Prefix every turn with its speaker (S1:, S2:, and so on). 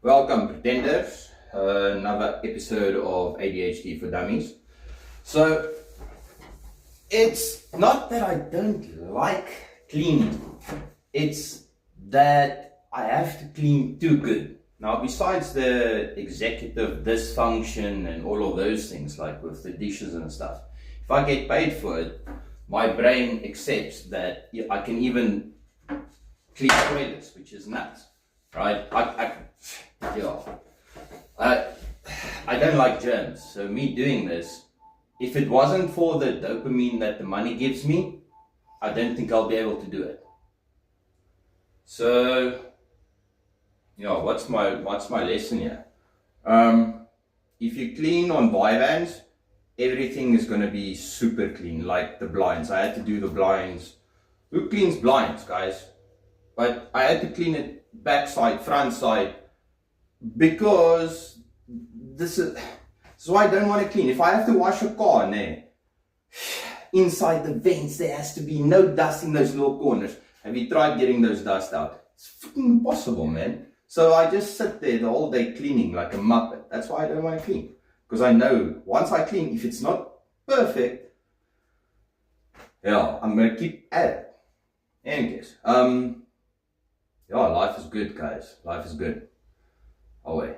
S1: Welcome, pretenders. Another episode of ADHD for Dummies. So, it's not that I don't like cleaning, it's that I have to clean too good. Now, besides the executive dysfunction and all of those things, like with the dishes and stuff, if I get paid for it, my brain accepts that I can even clean toilets, which is nuts, right? I don't like germs, so me doing this, if it wasn't for the dopamine that the money gives me, I don't think I'll be able to do it. So, what's my lesson here? If you clean on Vyvanse, everything is going to be super clean, like the blinds. I had to do the blinds. Who cleans blinds, guys? But I had to clean it backside, front side, because this is why I don't want to clean. If I have to wash a car, inside the vents there has to be no dust in those little corners. Have you tried getting those dust out? It's fucking impossible, man. So I just sit there the whole day cleaning like a muppet. That's why I don't want to clean. Because I know once I clean, if it's not perfect, I'm going to keep at it. Anyways, life is good, guys. Life is good. Away.